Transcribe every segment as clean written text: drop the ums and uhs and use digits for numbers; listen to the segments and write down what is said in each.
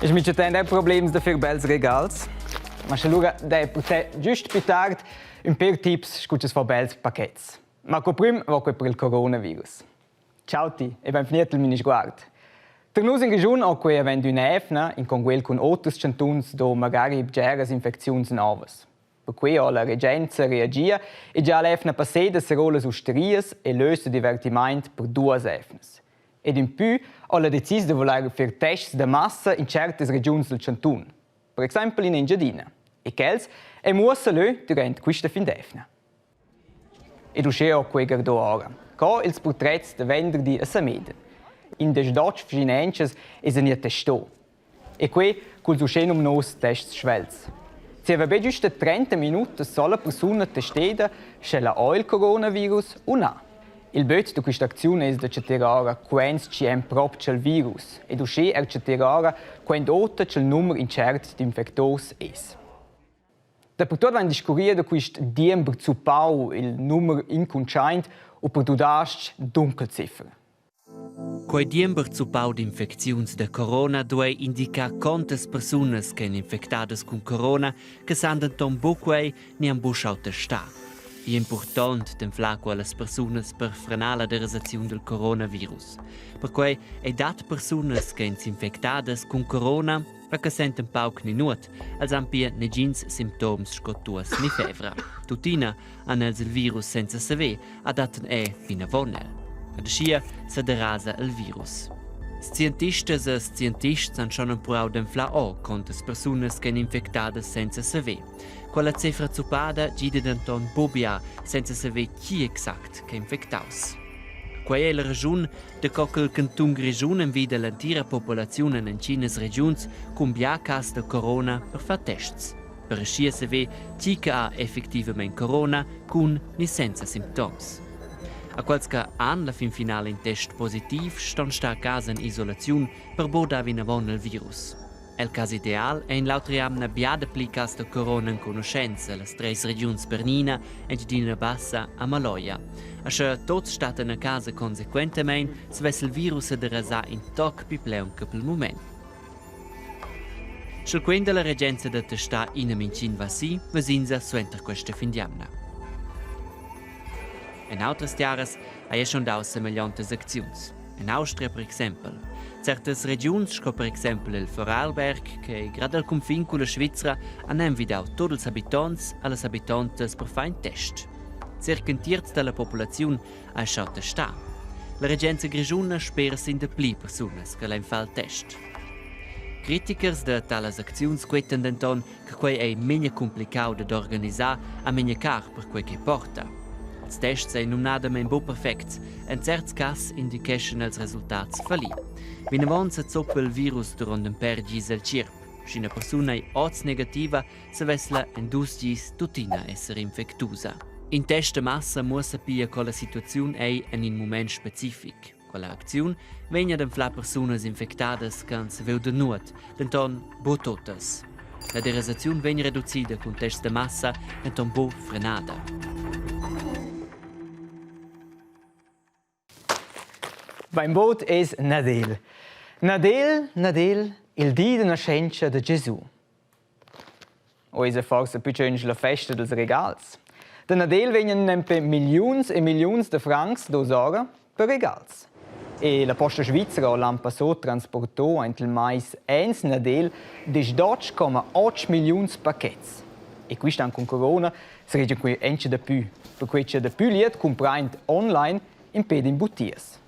Ich mi ein Problem dafür bels regals. Ma se lura de porter just più tard un per tips scuches for bels paquets. Ma co prim vo per il coronavirus. Ciao ti e benvenuti al mini sguard. Per noi in regione ho qui avendo una efna in conguel con ottos cantuns do magari geras infeczions novas. Per cui ho la regenza reagia e già l'efna passata se rola usterias e löst divertiment per due efnas. Ed in più ho la decisa di voler fare test de massa in certe regioni del cantun, per esempio in Engiadina. E quels è muossa lì durante questa fin d'efna. Ed uscì ho qui guardo ora, co ils portrets de venderdi a Sameda. In des dotsch finances es a nia testo. E qui col uscì nos tests schwelz. Si aveva giusto 30 minuti sola persona testata se la il coronavirus o no. Il böt di questa azione è di cercare ora quando c'è proprio il virus e uscì è cercare ora quando il numero incerto di infettori è. Dappertutto vanno discorrere di questo diember zu pau il numero inconciante o per dudast dunkelziffer. Quei diember zu pau di infeczioni da corona due indica quantas personas che infectadas con corona che sanno ton buquei ni han buschaute sta. È importante tenflar quelle persone per frenare la derasazione del coronavirus. Per cui è dat persone che sono infettate con corona perché sentono poco ni nuot, als ampia negins simptomi scottuas ni fevra. Tutina hanno il virus senza saver, adatten fino a vonel. Ad scia se derasa il virus. Scientisti hanno schon imparato a denflar quantas persone che sono infettate senza saver. Quella cifra zupada gide d'Anton Bobia senza saber chi exact che infectaus. Quella è la ragione de cockel canton Grigiun invita l'intera popolazione in cines regions con bia cas de corona per fare tests. Per riuscire a saber chi ha effettivamente corona con ni senza simptoms. A qualche anno la fin finale in test positiv stanno sta a casa in isolazione per boda vinavon il virus. Il caso ideale è in l'autriam una biada plicas de corona in conoscenza le tre regioni Bernina, Engiadina Bassa e Maloja. Ascia tots stat in casa consequentemente se vesse il virus de rasa in toc più pleun che pel moment. Scelquenda la regenza de testa in amincin vassi, vasinza suenter questa fin diamna. In altres tiaras ha schon daus semelhantes acziuns. In Austria, per esempio, certas regions, come per esempio il Vorarlberg, che grado al confine con la Svizzera, hanno invitato tutti gli abitanti e le abitanti per fare un test. Circa un terzo della popolazione ha scelto testare. La regenza grigiuna spera in de pli persone che l'hanno fatto il test. Critikers de tales acziuns quetten denton che quei è meno complicato da organizzare e meno car per quel che porta. Els tests sind numnadament bo perfects, en certs cas indication els resultats falli. Vinavon se zoppa il virus durant un per gis el cirp. Si una persona è oz negativa, se vesla en dus gis tutina esser infectusa. In test de massa muss sapere quella situazione è in un moment specific. Quella azione vegna den fla personas infectadas can se veu de nuot, denton bo totas. La derasazione vegna reducida con test de massa, denton bo frenada. Beim Boot è Nadel. Nadel, il dì di nascenza di Gesù. O è forse più la festa dels regals. Da Nadel vengono nempe milioni e milioni di francs d'osora per regals. E la Posta Svizzera l'anno passato trasportò entro il mais ens Nadel di 12,8 milioni di pacchetti. E questo anche con Corona si regge qui ence da più, per cui c'è da più liet comprare online in pedin buttias.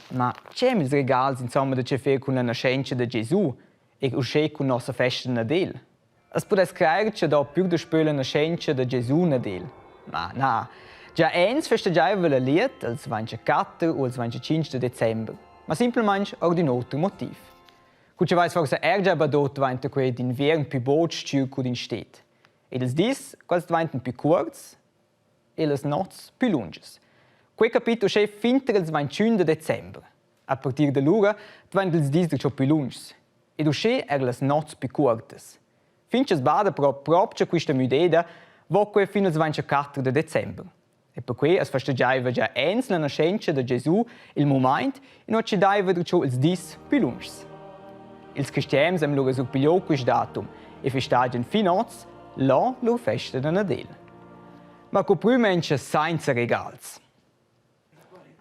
Ma c'è il regalo insomma da c'è fare con la nascenza di Gesù e uscire con la nostra festa di Nadel? Es potesse credere che da più di spela nascenza di Gesù Nadel. Ma no, già eins festeggiava la liet il 24 o il 25 dicembre, ma semplicemente per un altro motivo. Cuccia weiß forse già badot vante quei d'invern più bots circo din stet. E els dis, quals vanten più curz e les nots più lunges. Quel capitolo c'è fin il 21 dicembre. A partire da l'ora vanten els dis ciò più lunges. E uscì les nots più curtes. Finché sbada proprio questa mudeda, voque fino al 24 dicembre. E per cui es festeggiava già ens la nascenza di Gesù il momento e non ci dava ciò els dis più lunges. ils cristians am lura sul pigliò quis datum e festagen finoz la lu festa de Nadel. Ma co prümenche senza regals.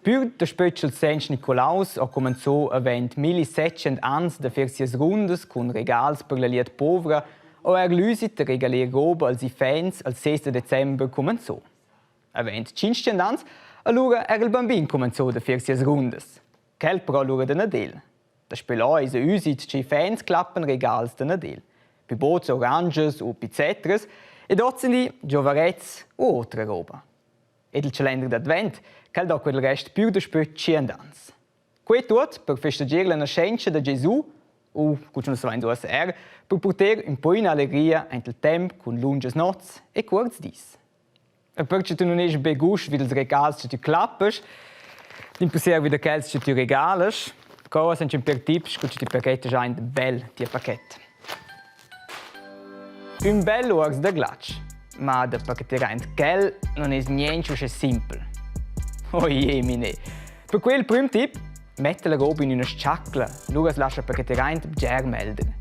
Pur der Spötschel Saint Nicolaus ha començò avent 1700 ans de fer sies rundes cun regals per la liet povra o erlüsit de regaler roba als i fans al 6 de Dezember començò. Avent 500 ans, allura el bambin començò de fer sies rundes. Quel però allura de Nadel. Da spelò is usit che i fans klappen regals de Nadel. Pibots, oranges o pizzetres e dozzeni giovarets o altra roba. Ed il calendar d'Advent, cal da quel rest pur de spöt 100 ans. Quei tot per festeggiare la nascenza de Gesù o, cuccio non svein duas per porter un po' in allegria ent il temp con lunges noz e curz dis. E perché tu non es beguscht wie dels regals che tu klappes, din pusser wieder kels che tu regales, cosa sind per tips cuccio ti paquette già in bel ti paquet. Un bel urs de glatsch, ma de paqueteraint quel non es niente so simpel. Oh jemine. Per quel prim tip, mette la roba in una sciacla, luras lascia paqueteraint bger melden.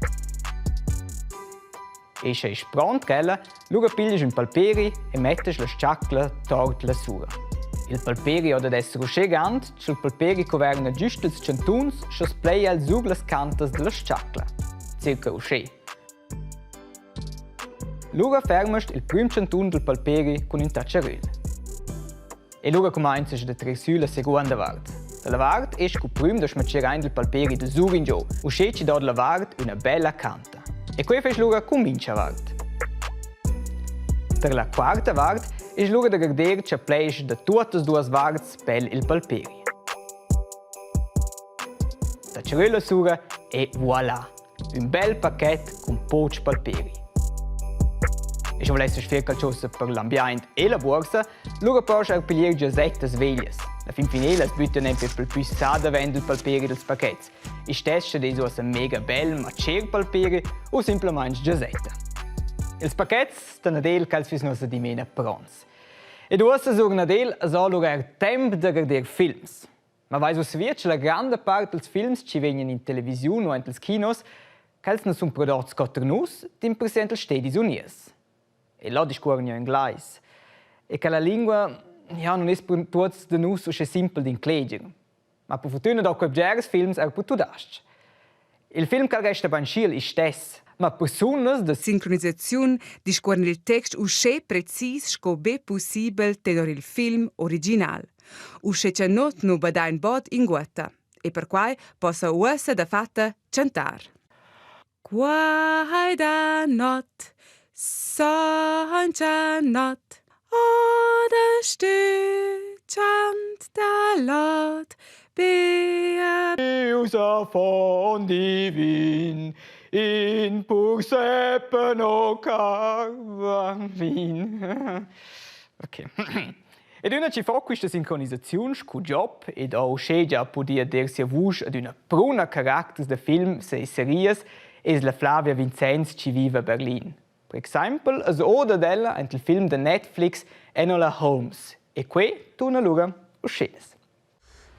E se è pronto quella, lura piglias un palperi e mettes la sciacla tort la sura. Il palperi ha da essere usce grande, sul palperi coverna giusto ils centuns, schos plei al sur las cantas della sciacla, circa usce. Lura fermast il prim centun del palperi con un tacciarel. E lura comincias da tresù la seconda vart. La vart es cu prim da smacerein del palperi de sur in giù, usce ci dà la vart una bella canta. E qui fes lura comincia vart. Per la quarta vart es lura da garder che pleisch da tutte duas varts pel il palperi. Tacciarel la sura e voilà! Un bel paquet con poch palperi. E se volessi fare qualcosa per l'ambiente e la borsa, lura posso pigliare giasettas veglias. La fin finale buttano per il più sada vendo il palperi dels paquets. E stessa di so mega bel macer palperi o semplicemente giasetta. Ils paquets da Nadel cals fis nosa di mena prons. E duossa sur Nadel so lura temp de guardar films. Ma vai so sviet che la grande parte dels films ci vengono in televisione o in els kinos, cals non sono prodotti cotter nus, tim present els Stedis Unies. E là discorrono in inglese. E che la lingua non è per tutti de nus so simpel di incleger. Ma per fortuna da quei gers films er per tudast. Il film che resta banschil ist stess, ma personas de Sincronizzazione discorre il testo usce precis sco be possibel tenor il film original. Usce c'è not no badain bot in guata. E per quai possa uessa da fatta cantar. Quai da not Sancha not oder stüchant da lot Bea Usa von divin in pur seppen o carvin. Ok. Ed una ci fa questa sincronizzazione scu job ed au scegia podia dersi a vusch ad una pruna caracters de film se series es la Flavia Vincenz ci vive a Berlin. Per esempio, als oda della in il film de Netflix Enola Holmes. E qui tu una lura uscenes.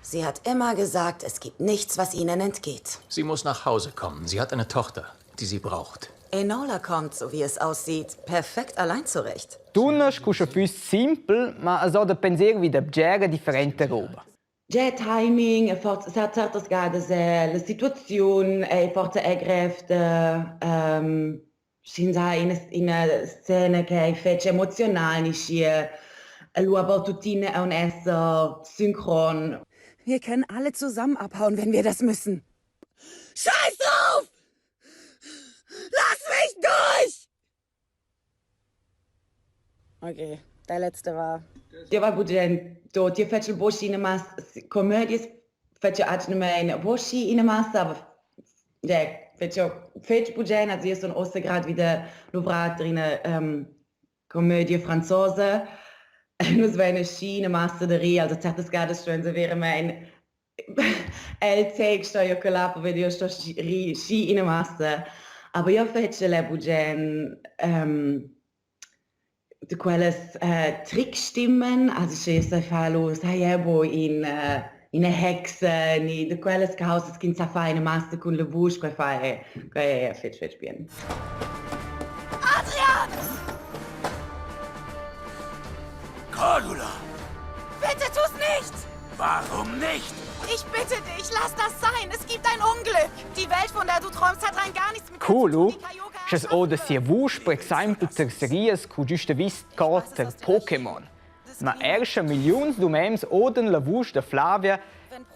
Sie hat immer gesagt, es gibt nichts, was ihnen entgeht. Sie muss nach Hause kommen. Sie hat eine Tochter, die sie braucht. Enola kommt, so wie es aussieht, perfekt allein zurecht. Tunna scuscia più simpel, ma also da pensier wie da bgera differente roba. Già timing, sa certas gadas la situazione e forza ergreift Scinza in una scena che fece emozional nicht aber tutine und esser synchron. Wir können alle zusammen abhauen, wenn wir das müssen. Scheiß drauf! Lass mich durch! Okay, der letzte war. Det var budgen då till fetch boshi in mas komedies fetch atnemen boshi in mas aber ja fetch budgen also ist so ein Ostergrad wie der Louvrat drin Komödie Franzose nur so eine Schiene Masse der Rie also sagt das gerade schön so wäre mein Text io collabo vedo sto sci in Masse aber io fetch le budgen de quelles Trickstimmen, also ich ist fallo, sai in in una hexa, di quelle cause che si fa in massa con la voce, che è fetch bien. Adrian! Cordula! Bitte tu's nicht! Warum nicht? Ich bitte dich, lass das sein. Es gibt ein Unglück. Die Welt, von der du träumst, hat rein gar nichts mit Cool, ist es auch, dass sie Wusch, per esempio, der Series, die giustamente carter Pokémon. Ma erst Millionen Domains oder la Wusch de Flavia,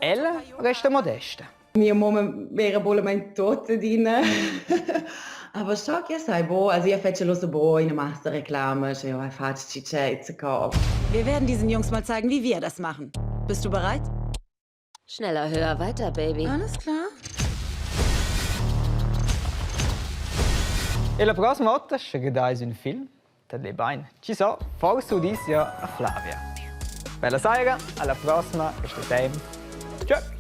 ella resta modesta. Mia Mama wäre wohl mein Tote dine. Aber schau che sai, also io faccio lo so in una massa Reklame, io faccio it's a call. Wir werden diesen Jungs mal zeigen, wie wir das machen. Bist du bereit? Schneller, höher, weiter, Baby. Alles klar. E la prossima volta sceglierai un film, te le bene. Ci so, forse udissi a Flavia. Bella sera, alla prossima, questo tempo. Ciao!